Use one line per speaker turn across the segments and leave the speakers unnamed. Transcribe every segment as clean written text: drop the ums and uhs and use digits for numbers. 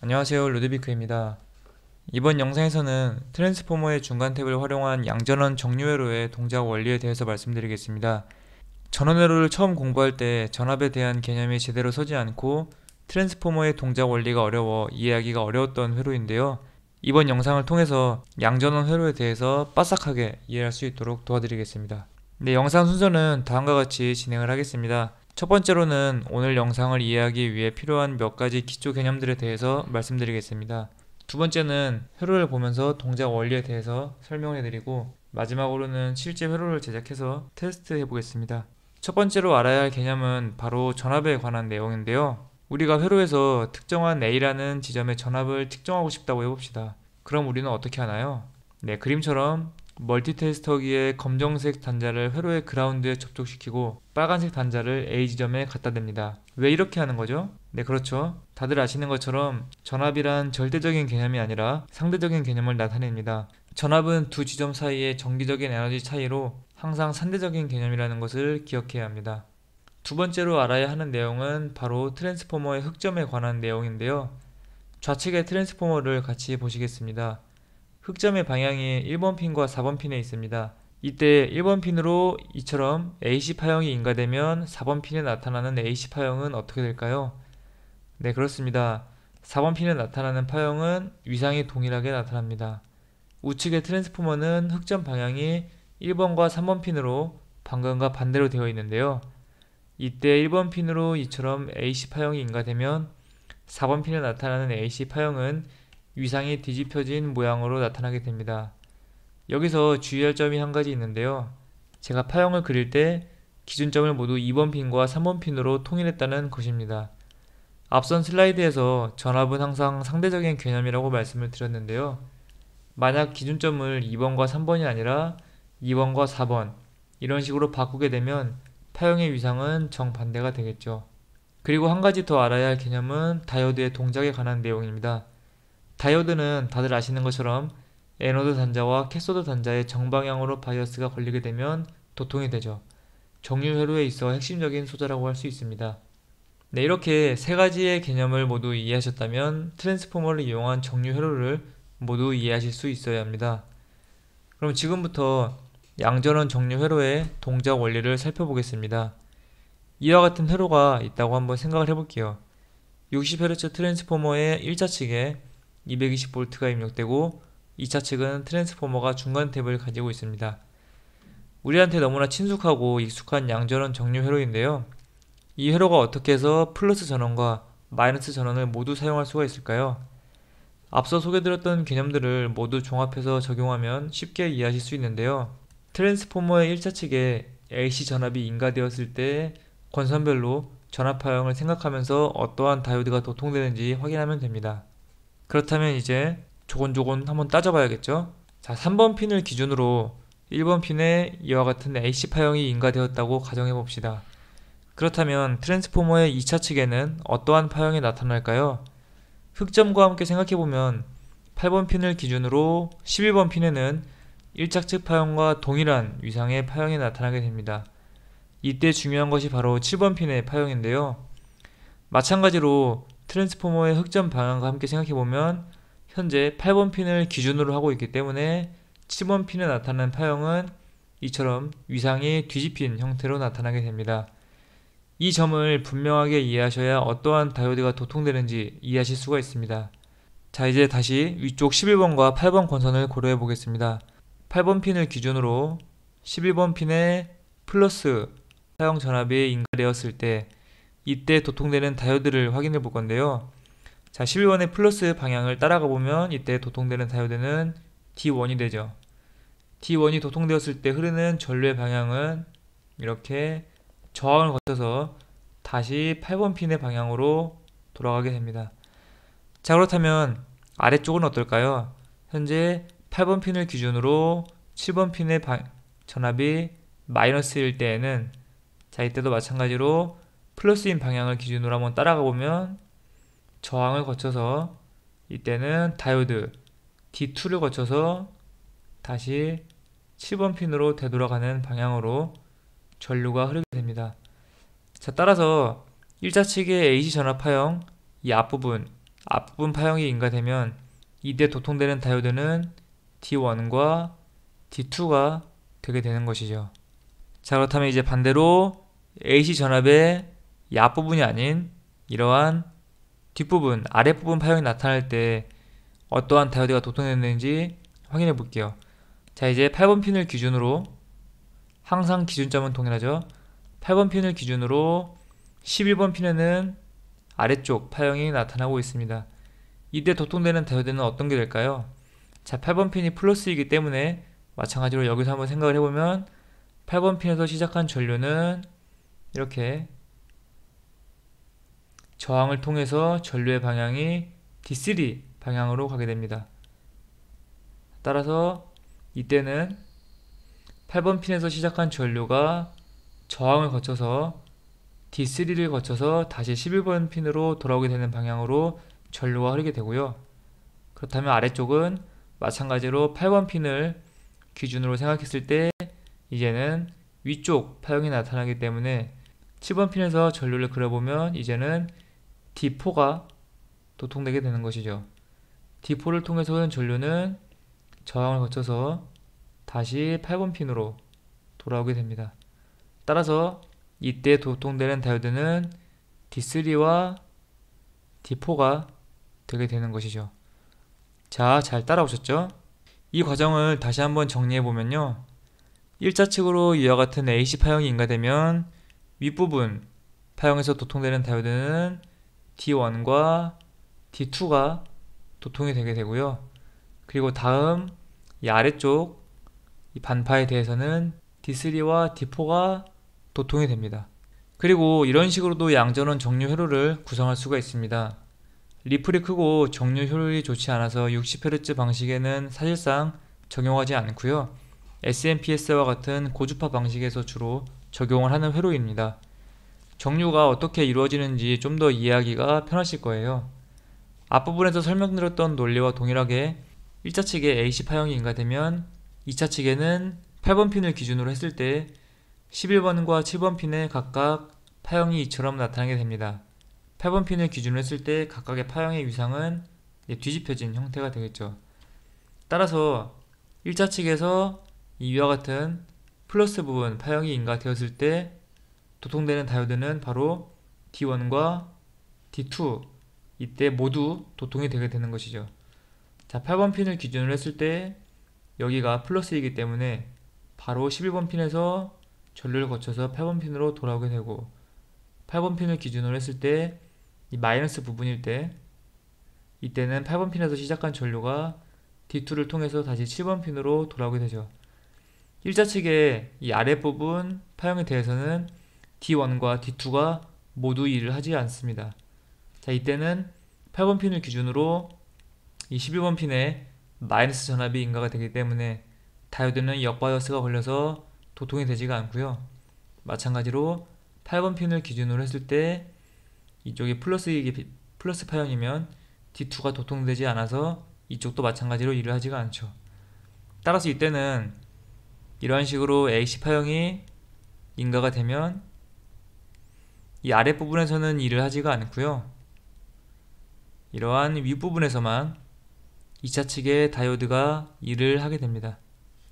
안녕하세요, 루드비크입니다. 이번 영상에서는 트랜스포머의 중간 탭을 활용한 양전원 정류회로의 동작 원리에 대해서 말씀드리겠습니다. 전원회로를 처음 공부할 때 전압에 대한 개념이 제대로 서지 않고 트랜스포머의 동작 원리가 어려워 이해하기가 어려웠던 회로인데요. 이번 영상을 통해서 양전원 회로에 대해서 빠삭하게 이해할 수 있도록 도와드리겠습니다. 네, 영상 순서는 다음과 같이 진행을 하겠습니다. 첫 번째로는 오늘 영상을 이해하기 위해 필요한 몇 가지 기초 개념들에 대해서 말씀드리겠습니다. 두 번째는 회로를 보면서 동작 원리에 대해서 설명을 해드리고, 마지막으로는 실제 회로를 제작해서 테스트해 보겠습니다. 첫 번째로 알아야 할 개념은 바로 전압에 관한 내용인데요. 우리가 회로에서 특정한 A라는 지점의 전압을 측정하고 싶다고 해봅시다. 그럼 우리는 어떻게 하나요? 네, 그림처럼 멀티테스터기의 검정색 단자를 회로의 그라운드에 접촉시키고 빨간색 단자를 A 지점에 갖다 댑니다. 왜 이렇게 하는 거죠? 네, 그렇죠. 다들 아시는 것처럼 전압이란 절대적인 개념이 아니라 상대적인 개념을 나타냅니다. 전압은 두 지점 사이의 정기적인 에너지 차이로 항상 상대적인 개념이라는 것을 기억해야 합니다. 두 번째로 알아야 하는 내용은 바로 트랜스포머의 흑점에 관한 내용인데요. 좌측의 트랜스포머를 같이 보시겠습니다. 흑점의 방향이 1번 핀과 4번 핀에 있습니다. 이때 1번 핀으로 이처럼 AC 파형이 인가되면 4번 핀에 나타나는 AC 파형은 어떻게 될까요? 네, 그렇습니다. 4번 핀에 나타나는 파형은 위상이 동일하게 나타납니다. 우측의 트랜스포머는 흑점 방향이 1번과 3번 핀으로 방금과 반대로 되어 있는데요. 이때 1번 핀으로 이처럼 AC 파형이 인가되면 4번 핀에 나타나는 AC 파형은 위상이 뒤집혀진 모양으로 나타나게 됩니다. 여기서 주의할 점이 한 가지 있는데요. 제가 파형을 그릴 때 기준점을 모두 2번 핀과 3번 핀으로 통일했다는 것입니다. 앞선 슬라이드에서 전압은 항상 상대적인 개념이라고 말씀을 드렸는데요. 만약 기준점을 2번과 3번이 아니라 2번과 4번 이런 식으로 바꾸게 되면 파형의 위상은 정반대가 되겠죠. 그리고 한 가지 더 알아야 할 개념은 다이오드의 동작에 관한 내용입니다. 다이오드는 다들 아시는 것처럼 애노드 단자와 캐소드 단자의 정방향으로 바이어스가 걸리게 되면 도통이 되죠. 정류 회로에 있어 핵심적인 소재라고 할 수 있습니다. 네, 이렇게 세 가지의 개념을 모두 이해하셨다면 트랜스포머를 이용한 정류 회로를 모두 이해하실 수 있어야 합니다. 그럼 지금부터 양전원 정류 회로의 동작 원리를 살펴보겠습니다. 이와 같은 회로가 있다고 한번 생각을 해볼게요. 60Hz 트랜스포머의 1차 측에 220V가 입력되고 2차 측은 트랜스포머가 중간 탭을 가지고 있습니다. 우리한테 너무나 친숙하고 익숙한 양전원 정류 회로인데요. 이 회로가 어떻게 해서 플러스 전원과 마이너스 전원을 모두 사용할 수가 있을까요? 앞서 소개드렸던 개념들을 모두 종합해서 적용하면 쉽게 이해하실 수 있는데요. 트랜스포머의 1차 측에 AC 전압이 인가되었을 때 권선별로 전압 파형을 생각하면서 어떠한 다이오드가 도통되는지 확인하면 됩니다. 그렇다면 이제 조곤조곤 한번 따져봐야겠죠? 자, 3번 핀을 기준으로 1번 핀에 이와 같은 AC 파형이 인가되었다고 가정해봅시다. 그렇다면 트랜스포머의 2차 측에는 어떠한 파형이 나타날까요? 흑점과 함께 생각해보면 8번 핀을 기준으로 11번 핀에는 1차 측 파형과 동일한 위상의 파형이 나타나게 됩니다. 이때 중요한 것이 바로 7번 핀의 파형인데요. 마찬가지로 트랜스포머의 흑점 방향과 함께 생각해보면 현재 8번 핀을 기준으로 하고 있기 때문에 7번 핀에 나타나는 파형은 이처럼 위상이 뒤집힌 형태로 나타나게 됩니다. 이 점을 분명하게 이해하셔야 어떠한 다이오드가 도통되는지 이해하실 수가 있습니다. 자, 이제 다시 위쪽 11번과 8번 권선을 고려해 보겠습니다. 8번 핀을 기준으로 11번 핀에 플러스 사용 전압이 인가되었을 때 이때 도통되는 다이오드를 확인해 볼 건데요. 자, 11번의 플러스 방향을 따라가 보면 이때 도통되는 다이오드는 D1이 되죠. D1이 도통되었을 때 흐르는 전류의 방향은 이렇게 저항을 거쳐서 다시 8번 핀의 방향으로 돌아가게 됩니다. 자, 그렇다면 아래쪽은 어떨까요? 현재 8번 핀을 기준으로 7번 핀의 전압이 마이너스일 때에는, 자, 이때도 마찬가지로 플러스인 방향을 기준으로 한번 따라가 보면 저항을 거쳐서 이때는 다이오드 D2를 거쳐서 다시 7번 핀으로 되돌아가는 방향으로 전류가 흐르게 됩니다. 자, 따라서 1차 측의 AC 전압 파형 이 앞부분 앞부분 파형이 인가되면 이때 도통되는 다이오드는 D1과 D2가 되게 되는 것이죠. 자, 그렇다면 이제 반대로 AC 전압의 이 앞부분이 아닌 이러한 뒷부분, 아랫부분 파형이 나타날 때 어떠한 다이오드가 도통됐는지 확인해 볼게요. 자, 이제 8번 핀을 기준으로, 항상 기준점은 동일하죠. 8번 핀을 기준으로 11번 핀에는 아래쪽 파형이 나타나고 있습니다. 이때 도통되는 다이오드는 어떤 게 될까요? 자, 8번 핀이 플러스이기 때문에 마찬가지로 여기서 한번 생각을 해보면 8번 핀에서 시작한 전류는 이렇게 저항을 통해서 전류의 방향이 D3 방향으로 가게 됩니다. 따라서 이때는 8번 핀에서 시작한 전류가 저항을 거쳐서 D3를 거쳐서 다시 11번 핀으로 돌아오게 되는 방향으로 전류가 흐르게 되고요. 그렇다면 아래쪽은 마찬가지로 8번 핀을 기준으로 생각했을 때 이제는 위쪽 파형이 나타나기 때문에 7번 핀에서 전류를 그려보면 이제는 D4가 도통되게 되는 것이죠. D4를 통해서 흐른 전류는 저항을 거쳐서 다시 8번 핀으로 돌아오게 됩니다. 따라서 이때 도통되는 다이오드는 D3와 D4가 되게 되는 것이죠. 자, 잘 따라오셨죠? 이 과정을 다시 한번 정리해보면요. 1차측으로 이와 같은 AC 파형이 인가되면 윗부분 파형에서 도통되는 다이오드는 D1과 D2가 도통이 되게 되고요. 그리고 다음 이 아래쪽 이 반파에 대해서는 D3와 D4가 도통이 됩니다. 그리고 이런 식으로도 양전원 정류 회로를 구성할 수가 있습니다. 리플이 크고 정류 효율이 좋지 않아서 60Hz 방식에는 사실상 적용하지 않고요. SMPS와 같은 고주파 방식에서 주로 적용을 하는 회로입니다. 정류가 어떻게 이루어지는지 좀 더 이해하기가 편하실 거예요. 앞부분에서 설명드렸던 논리와 동일하게 1차 측에 AC 파형이 인가되면 2차 측에는 8번 핀을 기준으로 했을 때 11번과 7번 핀에 각각 파형이 이처럼 나타나게 됩니다. 8번 핀을 기준으로 했을 때 각각의 파형의 위상은 뒤집혀진 형태가 되겠죠. 따라서 1차 측에서 이와 같은 플러스 부분 파형이 인가되었을 때 도통되는 다이오드는 바로 D1과 D2 이때 모두 도통이 되게 되는 것이죠. 자, 8번 핀을 기준으로 했을 때 여기가 플러스이기 때문에 바로 11번 핀에서 전류를 거쳐서 8번 핀으로 돌아오게 되고 8번 핀을 기준으로 했을 때 이 마이너스 부분일 때 이때는 8번 핀에서 시작한 전류가 D2를 통해서 다시 7번 핀으로 돌아오게 되죠. 1차 측의 이 아랫부분 파형에 대해서는 D1과 D2가 모두 일을 하지 않습니다. 자, 이때는 8번 핀을 기준으로 이 11번 핀에 마이너스 전압이 인가가 되기 때문에 다이오드는 역바이어스가 걸려서 도통이 되지가 않고요. 마찬가지로 8번 핀을 기준으로 했을 때 이쪽이 플러스 파형이면 D2가 도통되지 않아서 이쪽도 마찬가지로 일을 하지가 않죠. 따라서 이때는 이러한 식으로 AC 파형이 인가가 되면 이 아랫부분에서는 일을 하지가 않고요. 이러한 윗부분에서만 2차 측의 다이오드가 일을 하게 됩니다.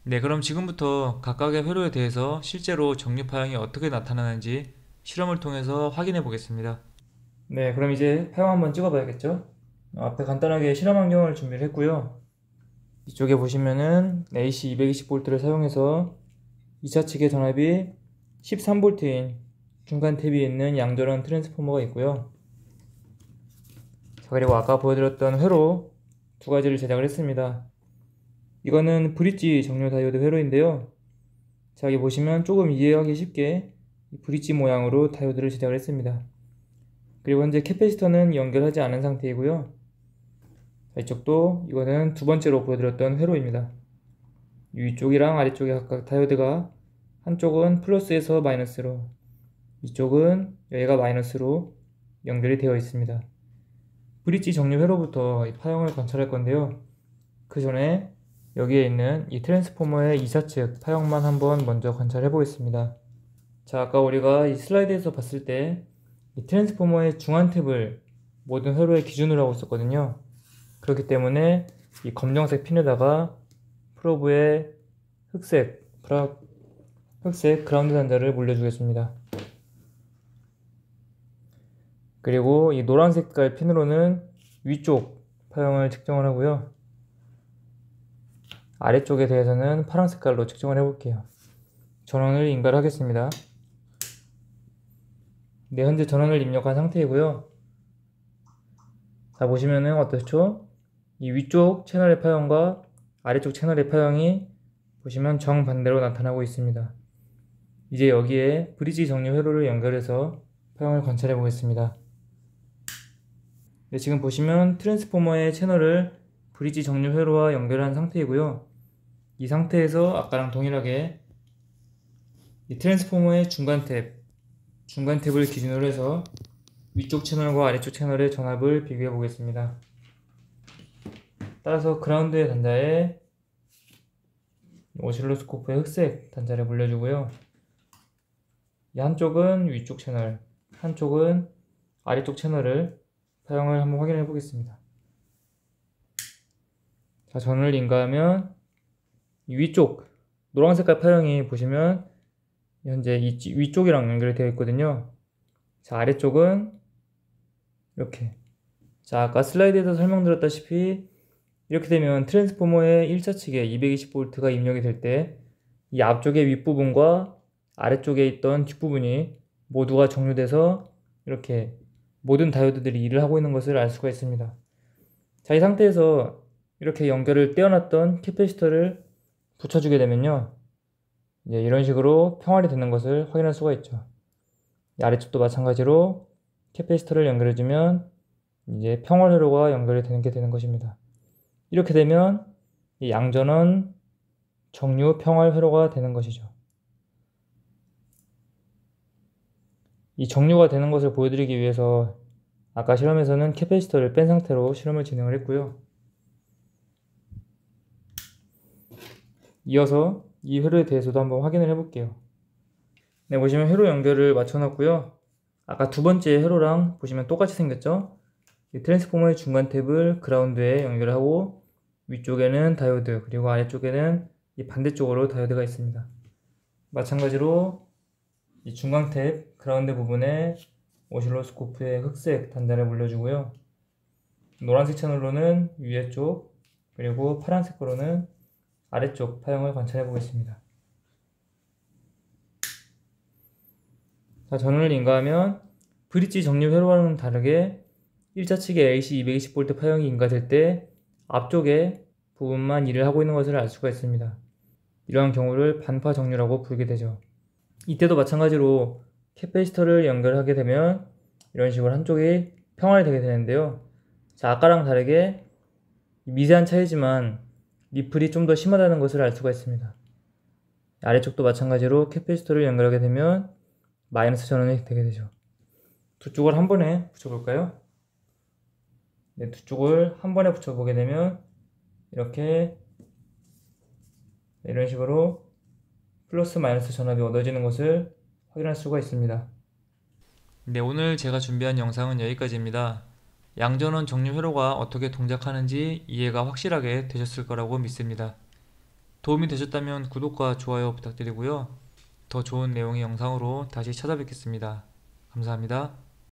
네, 그럼 지금부터 각각의 회로에 대해서 실제로 정류 파형이 어떻게 나타나는지 실험을 통해서 확인해 보겠습니다. 네, 그럼 이제 파형 한번 찍어 봐야겠죠? 앞에 간단하게 실험 환경을 준비를 했고요. 이쪽에 보시면은 AC 220V를 사용해서 2차 측의 전압이 13V인 중간 탭이 있는 양전원 트랜스포머가 있고요. 자, 그리고 아까 보여드렸던 회로 두 가지를 제작을 했습니다. 이거는 브릿지 정류 다이오드 회로인데요. 자, 여기 보시면 조금 이해하기 쉽게 브릿지 모양으로 다이오드를 제작을 했습니다. 그리고 현재 캐패시터는 연결하지 않은 상태이고요. 자, 이쪽도 이거는 두 번째로 보여드렸던 회로입니다. 위쪽이랑 아래쪽에 각각 다이오드가 한쪽은 플러스에서 마이너스로, 이쪽은 여기가 마이너스로 연결이 되어 있습니다. 브릿지 정류 회로부터 이 파형을 관찰할 건데요. 그 전에 여기에 있는 이 트랜스포머의 2차측 파형만 한번 먼저 관찰해 보겠습니다. 자, 아까 우리가 이 슬라이드에서 봤을 때 이 트랜스포머의 중앙 탭을 모든 회로의 기준으로 하고 있었거든요. 그렇기 때문에 이 검정색 핀에다가 프로브의 흑색 그라운드 단자를 물려주겠습니다. 그리고 이 노란 색깔 핀으로는 위쪽 파형을 측정을 하고요. 아래쪽에 대해서는 파란 색깔로 측정을 해볼게요. 전원을 인가를 하겠습니다. 네, 현재 전원을 입력한 상태이고요. 자, 보시면은 어떻죠? 이 위쪽 채널의 파형과 아래쪽 채널의 파형이 보시면 정반대로 나타나고 있습니다. 이제 여기에 브릿지 정류 회로를 연결해서 파형을 관찰해 보겠습니다. 네, 지금 보시면 트랜스포머의 채널을 브릿지 정류 회로와 연결한 상태이고요. 이 상태에서 아까랑 동일하게 이 트랜스포머의 중간 탭을 기준으로 해서 위쪽 채널과 아래쪽 채널의 전압을 비교해 보겠습니다. 따라서 그라운드의 단자에 오실로스코프의 흑색 단자를 물려주고요. 이 한쪽은 위쪽 채널, 한쪽은 아래쪽 채널을 파형을 한번 확인해 보겠습니다. 자, 전원을 인가하면 이 위쪽 노란 색깔 파형이 보시면 현재 이 위쪽이랑 연결이 되어 있거든요. 자, 아래쪽은 이렇게. 자, 아까 슬라이드에서 설명드렸다시피 이렇게 되면 트랜스포머의 1차 측에 220V가 입력이 될 때 이 앞쪽의 윗부분과 아래쪽에 있던 뒷부분이 모두가 정류돼서 이렇게 모든 다이오드들이 일을 하고 있는 것을 알 수가 있습니다. 자, 이 상태에서 이렇게 연결을 떼어놨던 캐패시터를 붙여주게 되면요, 이제 이런 식으로 평활이 되는 것을 확인할 수가 있죠. 아래쪽도 마찬가지로 캐패시터를 연결해주면 이제 평활 회로가 연결이 되는 것입니다. 이렇게 되면 이 양전원 정류 평활 회로가 되는 것이죠. 이 정류가 되는 것을 보여드리기 위해서 아까 실험에서는 캐패시터를 뺀 상태로 실험을 진행을 했고요. 이어서 이 회로에 대해서도 한번 확인을 해볼게요. 네, 보시면 회로 연결을 맞춰놨고요. 아까 두 번째 회로랑 보시면 똑같이 생겼죠? 이 트랜스포머의 중간 탭을 그라운드에 연결하고 위쪽에는 다이오드, 그리고 아래쪽에는 이 반대쪽으로 다이오드가 있습니다. 마찬가지로 이 중간 탭 그라운드 부분에 오실로스코프의 흑색 단자를 물려주고요. 노란색 채널로는 위에 쪽, 그리고 파란색으로는 아래쪽 파형을 관찰해 보겠습니다. 자, 전원을 인가하면 브릿지 정류 회로와는 다르게 1차 측에 AC 220V 파형이 인가될 때 앞쪽에 부분만 일을 하고 있는 것을 알 수가 있습니다. 이러한 경우를 반파 정류라고 부르게 되죠. 이때도 마찬가지로 캐패시터를 연결하게 되면 이런 식으로 한쪽이 평활이 되게 되는데요. 자, 아까랑 다르게 미세한 차이지만 리플이 좀 더 심하다는 것을 알 수가 있습니다. 아래쪽도 마찬가지로 캐패시터를 연결하게 되면 마이너스 전원이 되게 되죠. 두 쪽을 한 번에 붙여볼까요? 네, 두 쪽을 한 번에 붙여보게 되면 이렇게 이런 식으로 플러스 마이너스 전압이 얻어지는 것을 확인할 수가 있습니다. 네, 오늘 제가 준비한 영상은 여기까지입니다. 양전원 정류 회로가 어떻게 동작하는지 이해가 확실하게 되셨을 거라고 믿습니다. 도움이 되셨다면 구독과 좋아요 부탁드리고요. 더 좋은 내용의 영상으로 다시 찾아뵙겠습니다. 감사합니다.